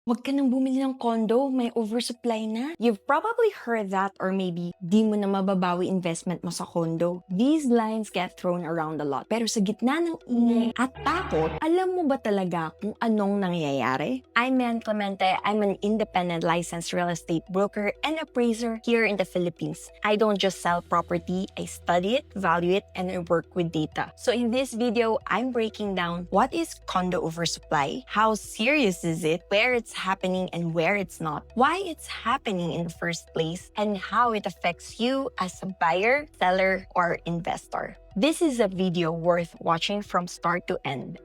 Huwag ka nang bumili ng condo, may oversupply na. You've probably heard that or maybe di mo na mababawi investment mo sa condo. These lines get thrown around a lot. Pero sa gitna ng ingay at takot, alam mo ba talaga kung anong nangyayari? I'm Mian Clemente. I'm an independent licensed real estate broker and appraiser here in the Philippines. I don't just sell property, I study it, value it, and I work with data. So in this video, I'm breaking down what is condo oversupply, how serious is it, where it's happening and where it's not, why it's happening in the first place, and how it affects you as a buyer, seller, or investor. This is a video worth watching from start to end.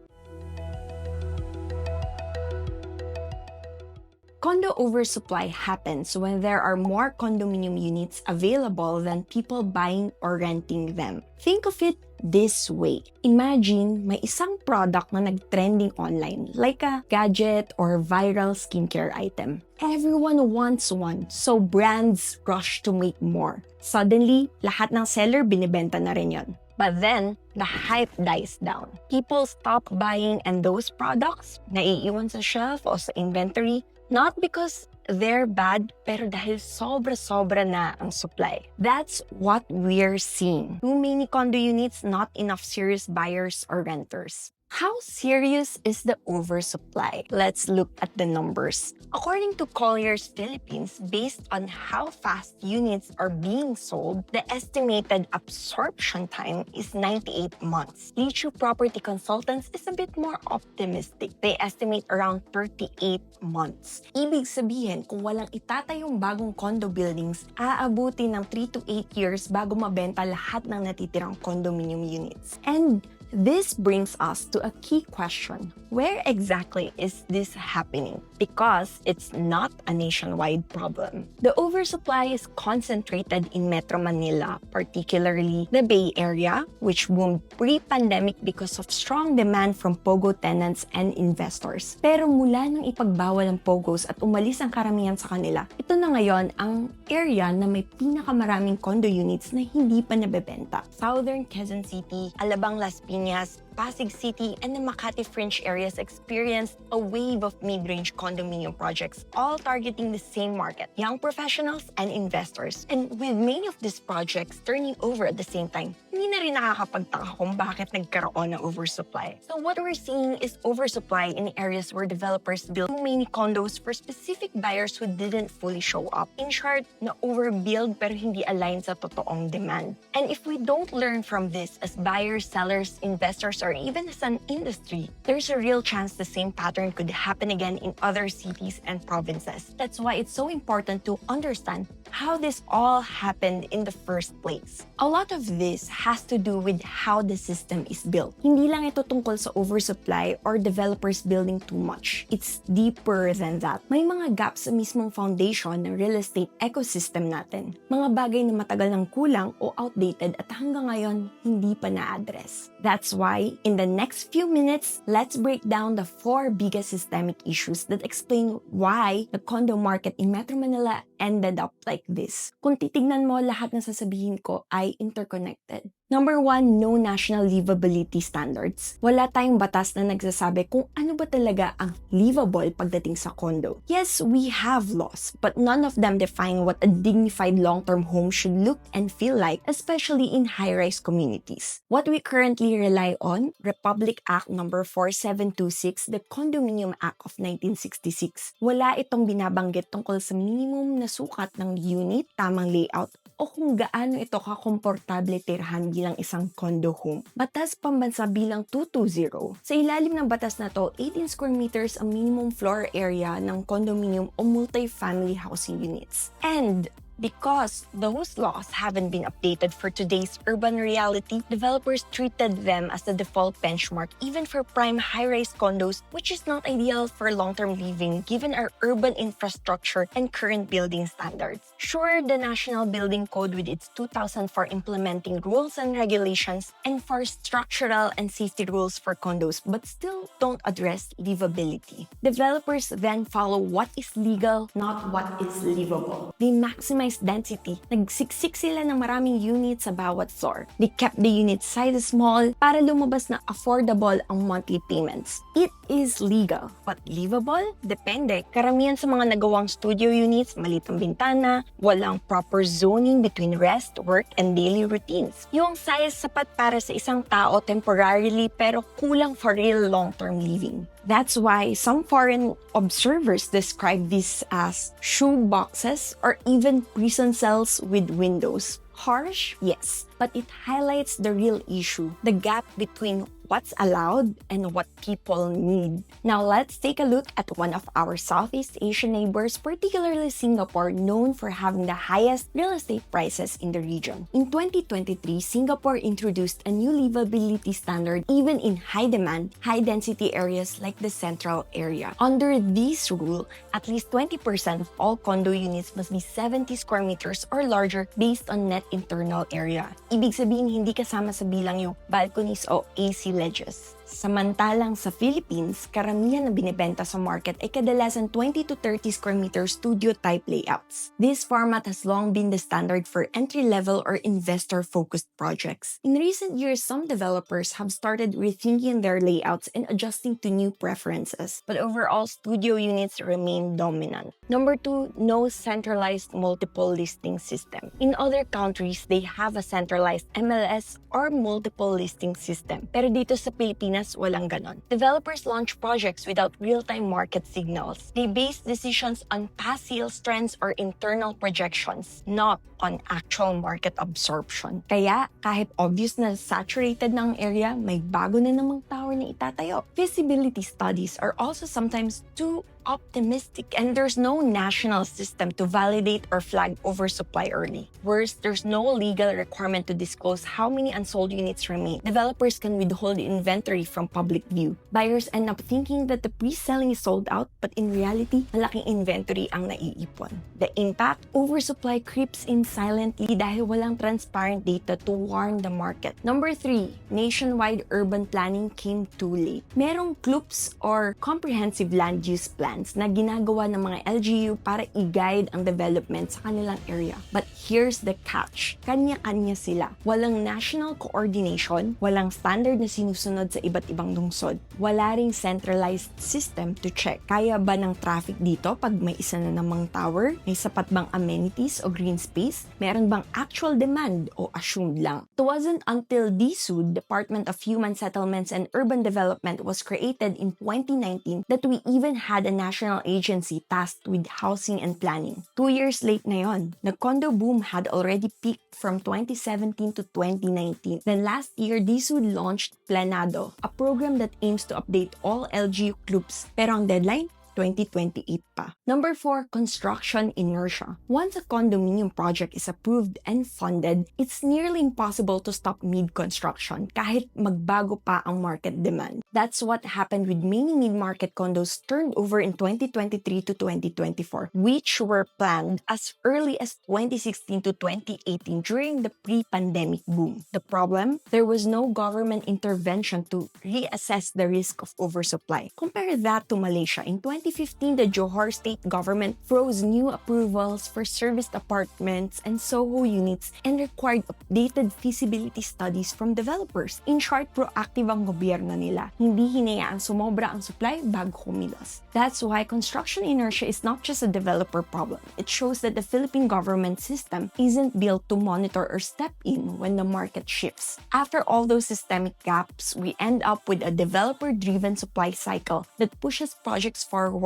Condo oversupply happens when there are more condominium units available than people buying or renting them. Think of it this way. Imagine may isang product na nag-trending online, like a gadget or viral skincare item. Everyone wants one, so brands rush to make more. Suddenly, lahat ng seller binibenta na rin yon. But then, the hype dies down. People stop buying and those products naiiwan sa shelf o sa inventory, not because they're bad, pero dahil sobra-sobra na ang supply. That's what we're seeing. Too many condo units, not enough serious buyers or renters. How serious is the oversupply? Let's look at the numbers. According to Colliers Philippines, based on how fast units are being sold, the estimated absorption time is 98 months. Lichu Property Consultants is a bit more optimistic. They estimate around 38 months. Ibig sabihin, kung walang itatayong bagong condo buildings, aabuti ng 3 to 8 years bago mabenta lahat ng natitirang condominium units. And this brings us to a key question. Where exactly is this happening? Because it's not a nationwide problem. The oversupply is concentrated in Metro Manila, particularly the Bay Area, which boomed pre-pandemic because of strong demand from POGO tenants and investors. Pero mula nang ipagbawal ang POGOs at umalis ang karamihan sa kanila, ito na ngayon ang area na may pinakamaraming condo units na hindi pa nabebenta. Southern Quezon City, Alabang Las Piñas, Pasig City, and the Makati Fringe areas experienced a wave of mid-range condominium projects, all targeting the same market, young professionals and investors. And with many of these projects turning over at the same time, hindi na rin nakakapagtaka kung bakit nagkaroon ng oversupply. So what we're seeing is oversupply in areas where developers built too many condos for specific buyers who didn't fully show up. In short, na-overbuild pero hindi aligned sa totoong demand. And if we don't learn from this as buyers, sellers, investors, or even as an industry, there's a real chance the same pattern could happen again in other cities and provinces. That's why it's so important to understand how this all happened in the first place. A lot of this has to do with how the system is built. Hindi lang ito tungkol sa oversupply or developers building too much. It's deeper than that. May mga gaps sa mismong foundation ng real estate ecosystem natin. Mga bagay na matagal nang kulang o outdated at hanggang ngayon hindi pa na-address. That's why, in the next few minutes, let's break down the 4 biggest systemic issues that explain why the condo market in Metro Manila ended up like this. Kung titignan mo, lahat ng sasabihin ko ay interconnected. Number 1, no national livability standards. Wala tayong batas na nagsasabi kung ano ba talaga ang livable pagdating sa condo. Yes, we have laws, but none of them define what a dignified long-term home should look and feel like, especially in high-rise communities. What we currently rely on, Republic Act No. 4726, the Condominium Act of 1966. Wala itong binabanggit tungkol sa minimum na sukat ng unit, tamang layout, o kung gaano ito kakomportable tirhan bilang isang condo home. Batas Pambansa bilang 220. Sa ilalim ng batas na to, 18 square meters ang minimum floor area ng condominium o multi-family housing units. And because those laws haven't been updated for today's urban reality, developers treated them as the default benchmark even for prime high-rise condos, which is not ideal for long-term living given our urban infrastructure and current building standards. Sure, the National Building Code with its 2004 implementing rules and regulations enforce structural and safety rules for condos, but still don't address livability. Developers then follow what is legal, not what is livable. They maximize maximize density, nagsiksik sila ng maraming units sa bawat floor. They kept the unit sizes small para lumabas na affordable ang monthly payments. It is legal, but livable? Depende. Karamihan sa mga nagawang studio units, maliit ang bintana, walang proper zoning between rest, work, and daily routines. Yung size sapat para sa isang tao temporarily pero kulang for real long-term living. That's why some foreign observers describe this as shoe boxes or even prison cells with windows. Harsh? Yes, but it highlights the real issue, the gap between what's allowed and what people need. Now let's take a look at one of our Southeast Asian neighbors, particularly Singapore, known for having the highest real estate prices in the region. In 2023, Singapore introduced a new livability standard even in high-demand, high-density areas like the central area. Under this rule, at least 20% of all condo units must be 70 square meters or larger based on net internal area. Ibig sabihin, hindi kasama sa bilang yung balconies o AC ledges. Samantalang sa Philippines, karamihan na binibenta sa market ay kadalasan 20 to 30 square meter studio-type layouts. This format has long been the standard for entry-level or investor-focused projects. In recent years, some developers have started rethinking their layouts and adjusting to new preferences, but overall, studio units remain dominant. Number 2, no centralized multiple listing system. In other countries, they have a centralized MLS or multiple listing system, pero dito sa Pilipinas, walang ganon. Developers launch projects without real-time market signals. They base decisions on past sales trends or internal projections, not on actual market absorption. Kaya, kahit obvious na saturated na ang area, may bago na namang tower na itatayo. Feasibility studies are also sometimes too optimistic and there's no national system to validate or flag oversupply early. Worse, there's no legal requirement to disclose how many unsold units remain. Developers can withhold inventory from public view. Buyers end up thinking that the pre-selling is sold out, but in reality, malaking inventory ang naiipon. The impact, oversupply creeps in silently dahil walang transparent data to warn the market. Number 3, nationwide urban planning came too late. Merong CLUPs or comprehensive land use plan na ginagawa ng mga LGU para i-guide ang development sa kanilang area. But here's the catch. Kanya-kanya sila. Walang national coordination, walang standard na sinusunod sa iba't ibang lungsod. Wala ring centralized system to check. Kaya ba ng traffic dito pag may isa na namang tower? May sapat bang amenities o green space? Meron bang actual demand o assumed lang? It wasn't until DSUD, Department of Human Settlements and Urban Development, was created in 2019 that we even had a national agency tasked with housing and planning. 2 years late na yon. The condo boom had already peaked from 2017 to 2019. Then last year, DSUD launched Planado, a program that aims to update all LGU clubs. Pero ang deadline? 2028 pa. Number 4, construction inertia. Once a condominium project is approved and funded, it's nearly impossible to stop mid-construction kahit magbago pa ang market demand. That's what happened with many mid-market condos turned over in 2023 to 2024, which were planned as early as 2016 to 2018 during the pre-pandemic boom. The problem? There was no government intervention to reassess the risk of oversupply. Compare that to Malaysia. In 2015, the Johor state government froze new approvals for serviced apartments and SOHO units and required updated feasibility studies from developers. In short, proactive ang gobyerno nila. Hindi hinayaan sumobra ang supply bago kumilos. That's why construction inertia is not just a developer problem. It shows that the Philippine government system isn't built to monitor or step in when the market shifts. After all those systemic gaps, we end up with a developer-driven supply cycle that pushes projects forward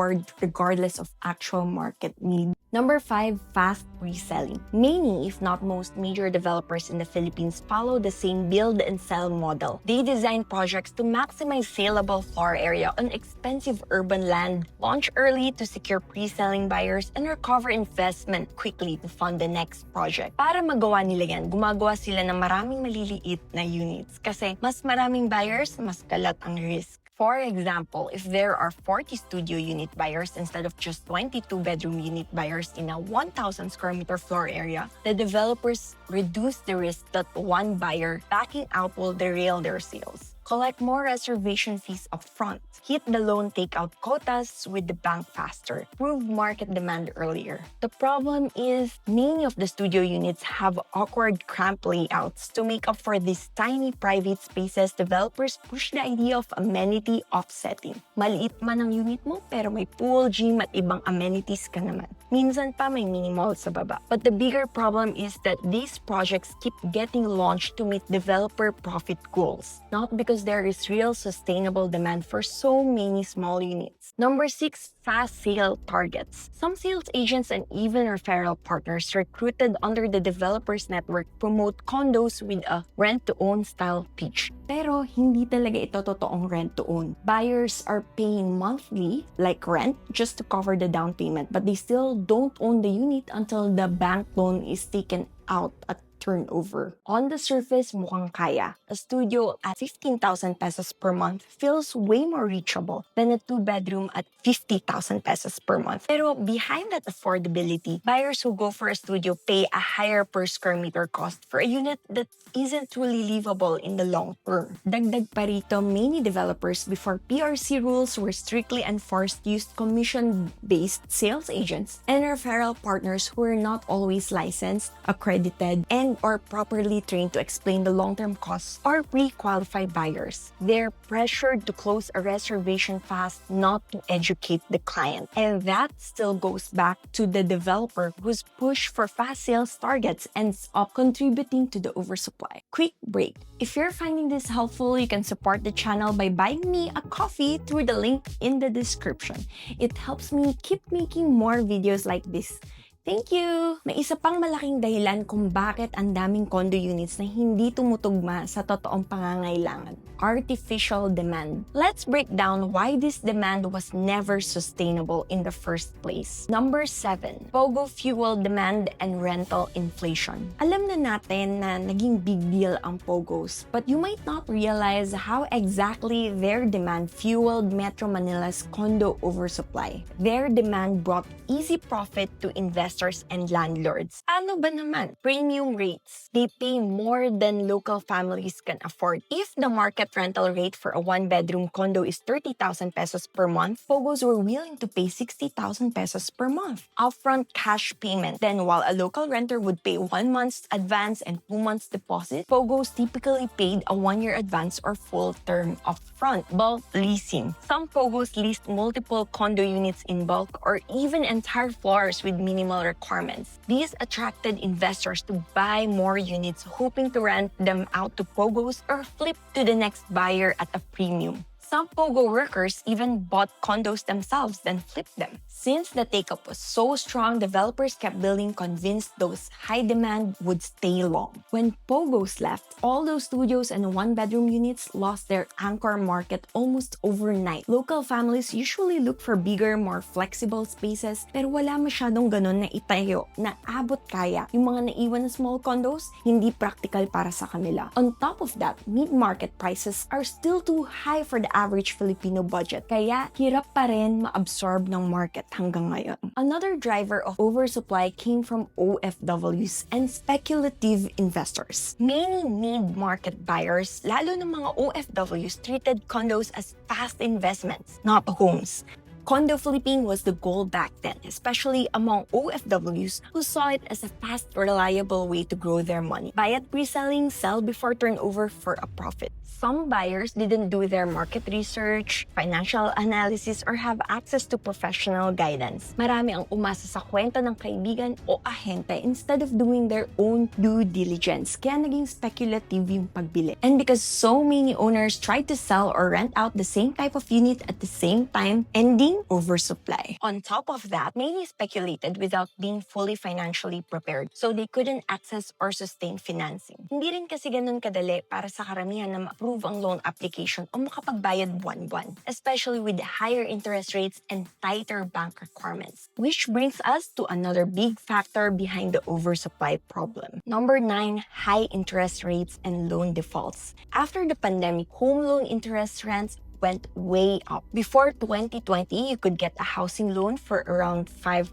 regardless of actual market need. Number 5, fast reselling. Many, if not most, major developers in the Philippines follow the same build and sell model. They design projects to maximize saleable floor area on expensive urban land, launch early to secure pre-selling buyers, and recover investment quickly to fund the next project. Para magawa nila yan, gumagawa sila ng maraming maliliit na units kasi mas maraming buyers, mas kalat ang risk. For example, if there are 40 studio unit buyers instead of just 22-bedroom unit buyers in a 1,000 square meter floor area, the developers reduce the risk that one buyer backing out will derail their sales. collect more reservation fees upfront, hit the loan takeout quotas with the bank faster, prove market demand earlier. The problem is many of the studio units have awkward cramped layouts. To make up for these tiny private spaces, developers push the idea of amenity offsetting. Maliit man ang unit mo pero may pool, gym at ibang amenities ka naman. Minsan pa may mini mall sa baba. But the bigger problem is that these projects keep getting launched to meet developer profit goals, not because there is real sustainable demand for so many small units. Number 6, fast sale targets. Some sales agents and even referral partners recruited under the developers network promote condos with a rent-to-own style pitch. Pero hindi talaga ito totoong rent-to-own. Buyers are paying monthly, like rent, just to cover the down payment, but they still don't own the unit until the bank loan is taken out at turnover. On the surface, mukhang kaya. A studio at 15,000 pesos per month feels way more reachable than a 2-bedroom at 50,000 pesos per month. Pero behind that affordability, buyers who go for a studio pay a higher per square meter cost for a unit that isn't truly livable in the long term. Dagdag pa rito, many developers before PRC rules were strictly enforced used commission-based sales agents and referral partners who were not always licensed, accredited, and or properly trained to explain the long-term costs or pre-qualify buyers. They're pressured to close a reservation fast, not to educate the client. And that still goes back to the developer whose push for fast sales targets ends up contributing to the oversupply. Quick break. If you're finding this helpful, you can support the channel by buying me a coffee through the link in the description. It helps me keep making more videos like this. Thank you! May isa pang malaking dahilan kung bakit ang daming condo units na hindi tumutugma sa totoong pangangailangan. Artificial demand. Let's break down why this demand was never sustainable in the first place. Number 7. POGO-Fueled demand and rental inflation. Alam na natin na naging big deal ang POGOs, but you might not realize how exactly their demand fueled Metro Manila's condo oversupply. Their demand brought easy profit to investors and landlords. Ano ba naman? Premium rates. They pay more than local families can afford. If the market rental rate for a 1-bedroom condo is 30,000 pesos per month, POGOs were willing to pay 60,000 pesos per month. Upfront cash payment. Then while a local renter would pay 1 month's advance and 2 months deposit, POGOs typically paid a 1-year advance or full term upfront. Bulk leasing. Some POGOs leased multiple condo units in bulk or even entire floors with minimal requirements. These attracted investors to buy more units, hoping to rent them out to POGOs or flip to the next buyer at a premium. Some POGO workers even bought condos themselves, then flipped them. Since the take-up was so strong, developers kept building convinced those high demand would stay long. When POGOs left, all those studios and 1-bedroom units lost their anchor market almost overnight. Local families usually look for bigger, more flexible spaces, pero wala masyadong ganon na itayo na abot kaya. Yung mga naiwan na small condos, hindi practical para sa kanila. On top of that, mid-market prices are still too high for the average Filipino budget, kaya hirap pa rin ma-absorb ng market hanggang ngayon. Another driver of oversupply came from OFWs and speculative investors. Many mid-market buyers, lalo ng mga OFWs, treated condos as fast investments, not homes. Condo flipping was the goal back then, especially among OFWs who saw it as a fast, reliable way to grow their money. Buy at preselling, sell before turnover for a profit. Some buyers didn't do their market research, financial analysis, or have access to professional guidance. Marami ang umasa sa kwento ng kaibigan o ahente instead of doing their own due diligence, kaya naging speculative yung pagbili. And because so many owners tried to sell or rent out the same type of unit at the same time, ending oversupply. On top of that, many speculated without being fully financially prepared, so they couldn't access or sustain financing. Hindi rin kasi ganun kadali para sa karamihan na ma-approve ang loan application o makapagbayad buwan-buwan, especially with higher interest rates and tighter bank requirements. Which brings us to another big factor behind the oversupply problem. Number 9, high interest rates and loan defaults. After the pandemic, home loan interest rates went way up. Before 2020, you could get a housing loan for around 5%.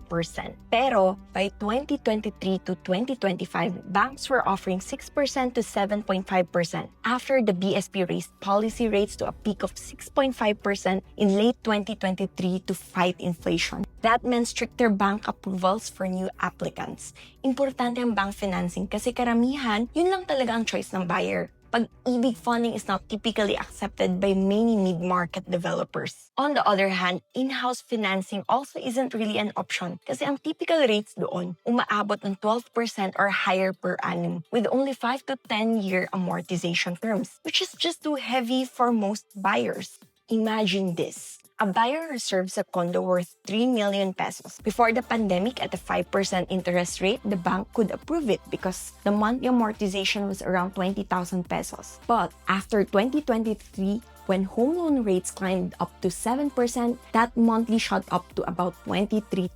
Pero by 2023 to 2025, banks were offering 6% to 7.5% after the BSP raised policy rates to a peak of 6.5% in late 2023 to fight inflation. That meant stricter bank approvals for new applicants. Importante ang bank financing kasi karamihan, yun lang talaga ang choice ng buyer. Pag-ibig funding is not typically accepted by many mid-market developers. On the other hand, in-house financing also isn't really an option kasi ang typical rates doon umaabot ng 12% or higher per annum with only 5 to 10-year amortization terms, which is just too heavy for most buyers. Imagine this. A buyer reserves a condo worth 3 million pesos. Before the pandemic, at a 5% interest rate, the bank could approve it because the monthly amortization was around 20,000 pesos. But after 2023, when home loan rates climbed up to 7%, that monthly shot up to about 23,000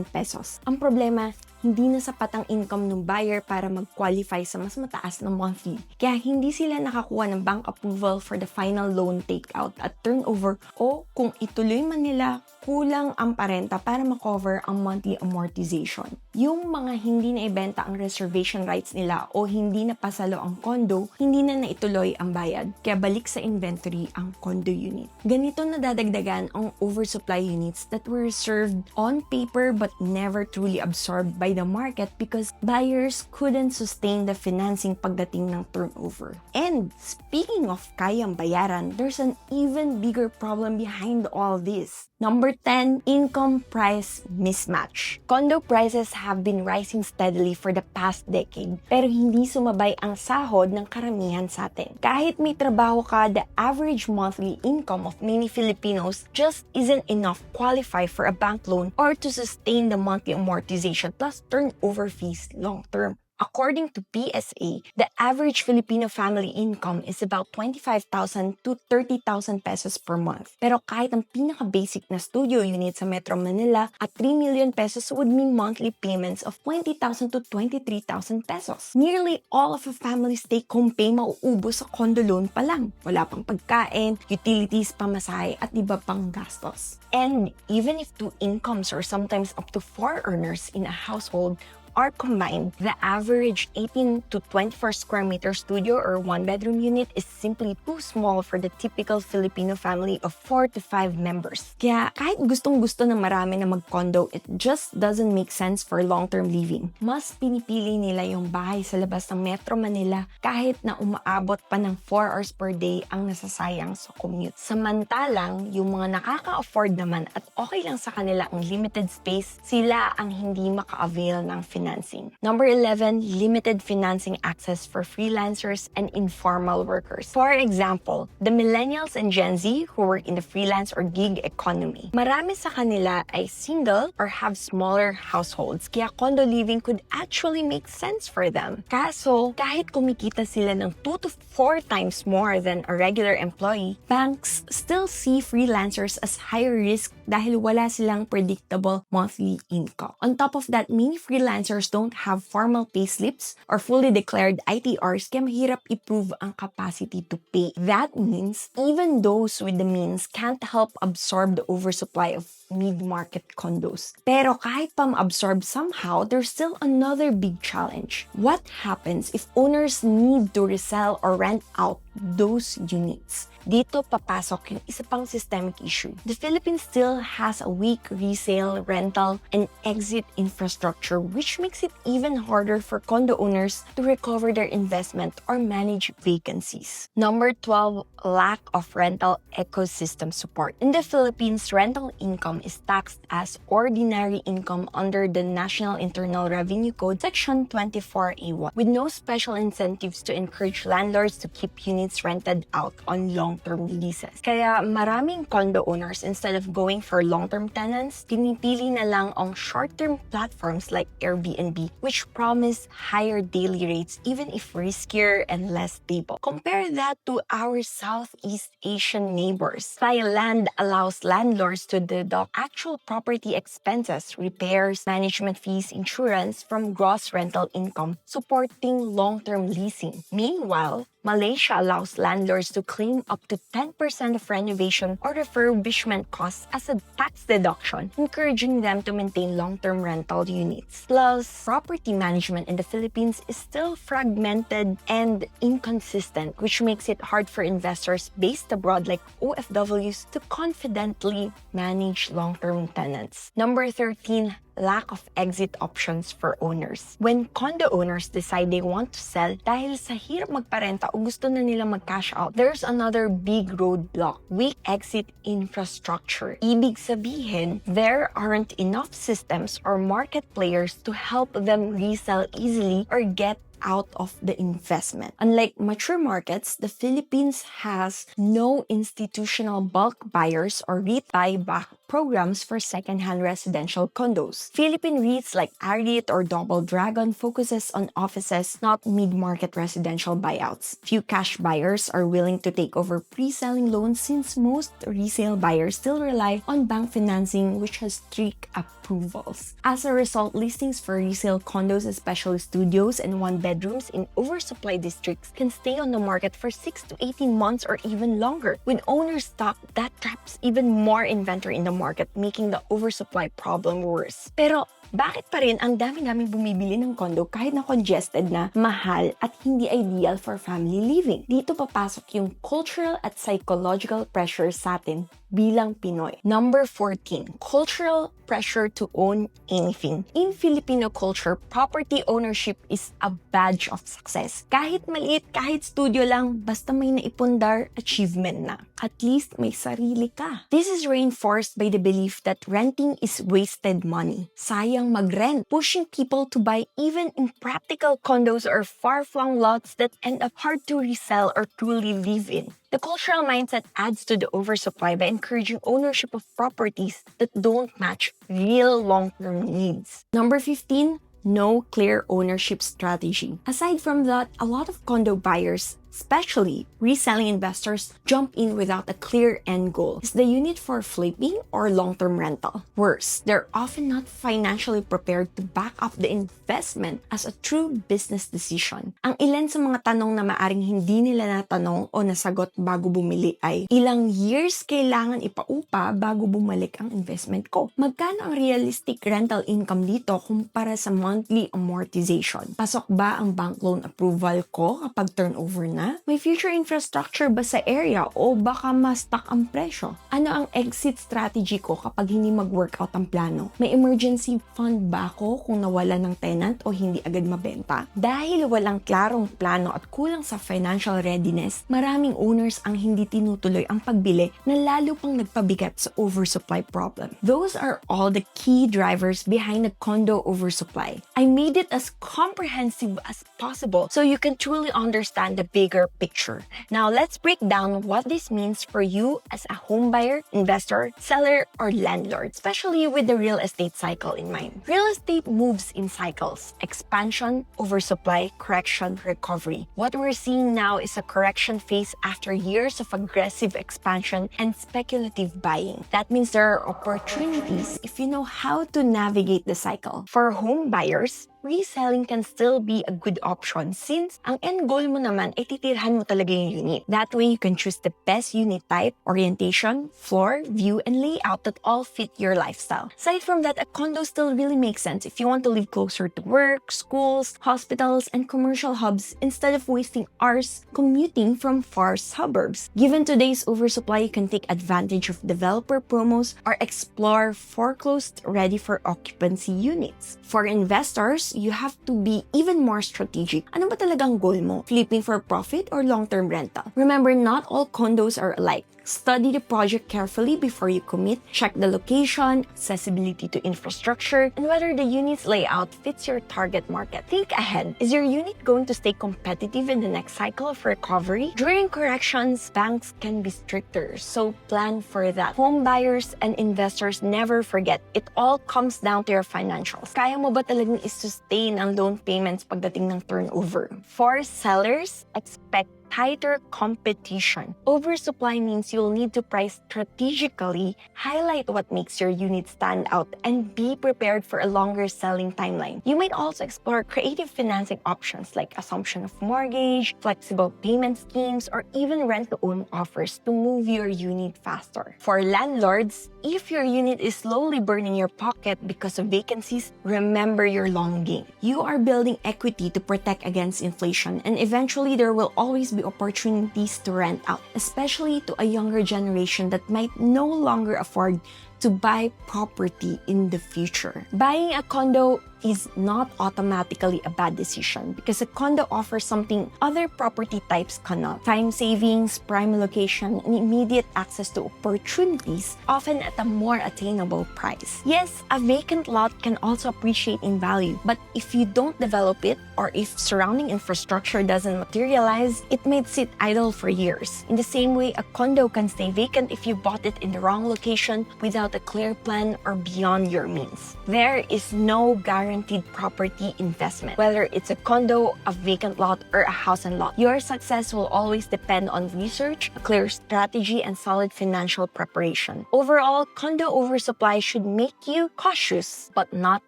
pesos. Ang problema, hindi na sapat ang income ng buyer para mag-qualify sa mas mataas na monthly. Kaya hindi sila nakakuha ng bank approval for the final loan takeout at turnover o kung ituloy man nila, kulang ang parenta para makover ang monthly amortization. Yung mga hindi na ibenta ang reservation rights nila o hindi na pasalo ang condo, hindi na naituloy ang bayad. Kaya balik sa inventory ang condo unit. Ganito nadadagdagan ang oversupply units that were reserved on paper but never truly absorbed by the market because buyers couldn't sustain the financing pagdating ng turnover. And speaking of kayang bayaran, there's an even bigger problem behind all this. Number 10, income price mismatch. Condo prices have been rising steadily for the past decade pero hindi sumabay ang sahod ng karamihan sa atin. Kahit may trabaho ka, the average monthly income of many Filipinos just isn't enough to qualify for a bank loan or to sustain the monthly amortization plus turnover fees long term. According to PSA, the average Filipino family income is about 25,000 to 30,000 pesos per month. Pero kahit ang pinaka-basic na studio unit sa Metro Manila at 3 million pesos would mean monthly payments of 20,000 to 23,000 pesos. Nearly all of a family's take-home pay mauubos sa condo loan pa lang. Wala pang pagkain, utilities, pamasahe at iba pang gastos. And even if two incomes or sometimes up to 4 earners in a household are combined, the average 18 to 24 square meter studio or one-bedroom unit is simply too small for the typical Filipino family of 4 to 5 members. Kaya kahit gustong-gusto ng marami na mag-condo, it just doesn't make sense for long-term living. Mas pinipili nila yung bahay sa labas ng Metro Manila kahit na umaabot pa ng 4 hours per day ang nasasayang sa commute. Samantalang, yung mga nakaka-afford naman at okay lang sa kanila ang limited space, sila ang hindi maka-avail ng financing. Number 11, limited financing access for freelancers and informal workers. For example, the millennials and Gen Z who work in the freelance or gig economy. Marami sa kanila ay single or have smaller households, kaya condo living could actually make sense for them. Kaso, kahit kumikita sila ng 2 to 4 times more than a regular employee, banks still see freelancers as higher risk dahil wala silang predictable monthly income. On top of that, many freelancers don't have formal pay slips or fully declared ITRs kaya mahirap i-prove ang capacity to pay. That means even those with the means can't help absorb the oversupply of mid-market condos. Pero kahit pa ma-absorb somehow, there's still another big challenge. What happens if owners need to resell or rent out those units? Dito papasok yung isa pang systemic issue. The Philippines still has a weak resale, rental, and exit infrastructure which makes it even harder for condo owners to recover their investment or manage vacancies. Number 12, lack of rental ecosystem support. In the Philippines, rental income is taxed as ordinary income under the National Internal Revenue Code Section 24A1 with no special incentives to encourage landlords to keep units rented out on long-term leases. Kaya maraming condo owners, instead of going for long-term tenants, pinipili na lang ang short-term platforms like Airbnb which promise higher daily rates even if riskier and less stable. Compare that to our Southeast Asian neighbors. Thailand allows landlords to deduct actual property expenses, repairs, management fees, insurance from gross rental income, supporting long-term leasing. Meanwhile, Malaysia allows landlords to claim up to 10% of renovation or refurbishment costs as a tax deduction, encouraging them to maintain long-term rental units. Plus, property management in the Philippines is still fragmented and inconsistent, which makes it hard for investors based abroad like OFWs to confidently manage long-term tenants. Number 13, lack of exit options for owners. When condo owners decide they want to sell dahil sa hirap magparenta o gusto na nilang mag-cash out, there's another big roadblock: weak exit infrastructure. Ibig sabihin, there aren't enough systems or market players to help them resell easily or get out of the investment. Unlike mature markets, the Philippines has no institutional bulk buyers or REIT buyback programs for second-hand residential condos. Philippine REITs like Arit or Double Dragon focuses on offices, not mid-market residential buyouts. Few cash buyers are willing to take over pre-selling loans since most resale buyers still rely on bank financing, which has strict approvals. As a result, listings for resale condos, especially studios and one-bedrooms in oversupplied districts, can stay on the market for 6 to 18 months or even longer. When owners stop, that traps even more inventory in the market, making the oversupply problem worse. Pero bakit pa rin ang dami-daming bumibili ng condo kahit na congested na, mahal at hindi ideal for family living? Dito papasok yung cultural at psychological pressure sa atin bilang Pinoy. Number 14, cultural pressure to own anything. In Filipino culture, property ownership is a badge of success. Kahit maliit, kahit studio lang, basta may naipundar, achievement na. At least may sarili ka. This is reinforced by the belief that renting is wasted money. Sayang mag-rent, pushing people to buy even impractical condos or far-flung lots that end up hard to resell or truly live in. The cultural mindset adds to the oversupply by encouraging ownership of properties that don't match real long-term needs. Number 15, no clear ownership strategy. Aside from that, a lot of condo buyers, especially reselling investors, jump in without a clear end goal. Is the unit for flipping or long-term rental? Worse, they're often not financially prepared to back up the investment as a true business decision. Ang ilan sa mga tanong na maaring hindi nila natanong o nasagot bago bumili ay, ilang years kailangan ipaupa bago bumalik ang investment ko? Magkano ang realistic rental income dito kumpara sa monthly amortization? Pasok ba ang bank loan approval ko kapag turnover na? May future infrastructure ba sa area o baka ma-stuck ang presyo? Ano ang exit strategy ko kapag hindi mag-workout ang plano? May emergency fund ba ako kung nawala ng tenant o hindi agad mabenta? Dahil walang klarong plano at kulang sa financial readiness, maraming owners ang hindi tinutuloy ang pagbili na lalo pang nagpabigat sa oversupply problem. Those are all the key drivers behind the condo oversupply. I made it as comprehensive as possible so you can truly understand the bigger picture. Now, let's break down what this means for you as a home buyer, investor, seller, or landlord, especially with the real estate cycle in mind. Real estate moves in cycles: expansion, oversupply, correction, recovery. What we're seeing now is a correction phase after years of aggressive expansion and speculative buying. That means there are opportunities if you know how to navigate the cycle. For home buyers, reselling can still be a good option since ang end goal mo naman ay titirhan mo talaga yung unit. That way, you can choose the best unit type, orientation, floor, view, and layout that all fit your lifestyle. Aside from that, a condo still really makes sense if you want to live closer to work, schools, hospitals, and commercial hubs instead of wasting hours commuting from far suburbs. Given today's oversupply, you can take advantage of developer promos or explore foreclosed ready for occupancy units. For investors, you have to be even more strategic. Ano ba talagang goal mo? Flipping for profit or long-term rental? Remember, not all condos are alike. Study the project carefully before you commit. Check the location, accessibility to infrastructure, and whether the unit's layout fits your target market. Think ahead. Is your unit going to stay competitive in the next cycle of recovery? During corrections, banks can be stricter, so plan for that. Home buyers and investors, never forget, it all comes down to your financials. Kaya mo ba talagang i-sustain ang loan payments pagdating ng turnover? For sellers, expect tighter competition. Oversupply means you'll need to price strategically, highlight what makes your unit stand out, and be prepared for a longer selling timeline. You might also explore creative financing options like assumption of mortgage, flexible payment schemes, or even rent-to-own offers to move your unit faster. For landlords, if your unit is slowly burning your pocket because of vacancies, remember your long game. You are building equity to protect against inflation, and eventually there will always be opportunities to rent out, especially to a younger generation that might no longer afford to buy property in the future. Buying a condo is not automatically a bad decision because a condo offers something other property types cannot. Time savings, prime location, and immediate access to opportunities, often at a more attainable price. Yes, a vacant lot can also appreciate in value, but if you don't develop it or if surrounding infrastructure doesn't materialize, it may sit idle for years. In the same way, a condo can stay vacant if you bought it in the wrong location without a clear plan or beyond your means. There is no guaranteed property investment, whether it's a condo, a vacant lot, or a house and lot. Your success will always depend on research, a clear strategy, and solid financial preparation. Overall, condo oversupply should make you cautious but not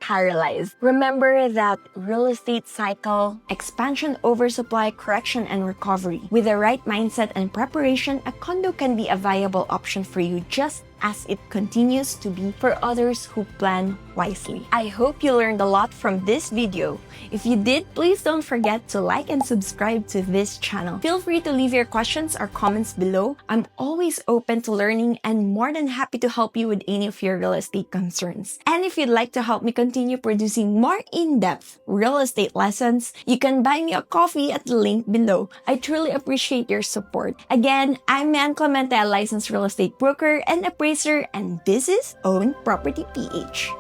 paralyzed. Remember that real estate cycle, expansion, oversupply, correction, and recovery. With the right mindset and preparation, a condo can be a viable option for you, just as it continues to be for others who plan wisely. I hope you learned a lot from this video. If you did, please don't forget to like and subscribe to this channel. Feel free to leave your questions or comments below. I'm always open to learning and more than happy to help you with any of your real estate concerns. And if you'd like to help me continue producing more in-depth real estate lessons, you can buy me a coffee at the link below. I truly appreciate your support. Again, I'm Man Clemente, a licensed real estate broker and appraiser, and this is Own Property PH.